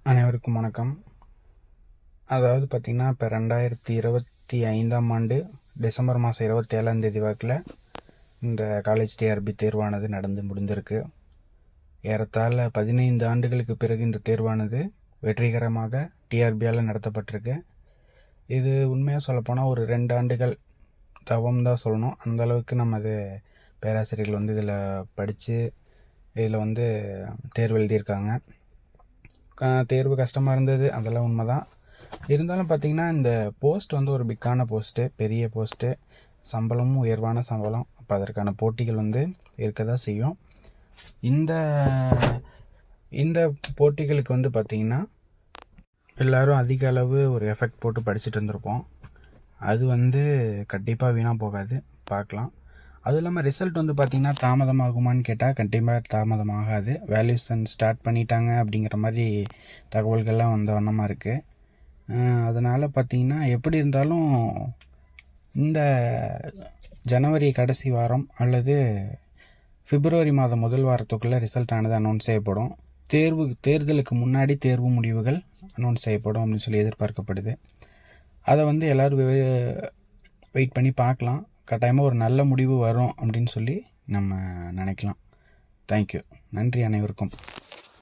அனைவருக்கும் வணக்கம். அதாவது பார்த்திங்கன்னா, இப்போ 2025ஆம் ஆண்டு டிசம்பர் மாதம் 27ஆம் வாக்கில் இந்த காலேஜ் டிஆர்பி தேர்வானது நடந்து முடிந்திருக்கு. ஏறத்தாழ 15 ஆண்டுகளுக்கு பிறகு இந்த தேர்வானது வெற்றிகரமாக டிஆர்பியால் நடத்தப்பட்டிருக்கு. இது உண்மையாக சொல்லப்போனால் ஒரு 2 ஆண்டுகள் தவம் தான் சொல்லணும். அந்தளவுக்கு நமது பேராசிரியர்கள் இதில் படித்து இதில் தேர்வு எழுதியிருக்காங்க. தேர்வு கஷ்டமாக இருந்தது, அதெல்லாம் உண்மை தான். இருந்தாலும் பார்த்திங்கன்னா, இந்த போஸ்ட் ஒரு பிக்கான போஸ்ட்டு, பெரிய போஸ்ட்டு, சம்பளமும் உயர்வான சம்பளம். அப்போ அதற்கான போட்டிகள் இருக்க தான் செய்யும். இந்த இந்த போட்டிகளுக்கு பார்த்திங்கன்னா, எல்லோரும் அதிக அளவு ஒரு எஃபெக்ட் போட்டு படிச்சுட்டு இருந்திருப்போம். அது கண்டிப்பாக வீணாக போகாது, பார்க்கலாம். அதுவும் இல்லாமல் ரிசல்ட் பார்த்திங்கன்னா தாமதமாகுமான்னு கேட்டால் கண்டிப்பாக தாமதமாகாது. வேல்யூஷன் ஸ்டார்ட் பண்ணிட்டாங்க அப்படிங்கிற மாதிரி தகவல்கள்லாம் வந்த வண்ணமாக இருக்குது. அதனால் பார்த்திங்கன்னா எப்படி இருந்தாலும் இந்த ஜனவரி கடைசி வாரம் அல்லது பிப்ரவரி மாதம் முதல் வாரத்துக்குள்ளே ரிசல்ட் ஆனது அனௌன்ஸ் செய்யப்படும். தேர்தலுக்கு முன்னாடி தேர்வு முடிவுகள் அனௌன்ஸ் செய்யப்படும் அப்படின்னு சொல்லி எதிர்பார்க்கப்படுது. அதை எல்லோரும் வெயிட் பண்ணி பார்க்கலாம். கட்டாயமாக ஒரு நல்ல முடிவு வரும் அப்படின்னு சொல்லி நம்ம நினைக்கலாம். தேங்க்யூ. நன்றி அனைவருக்கும்.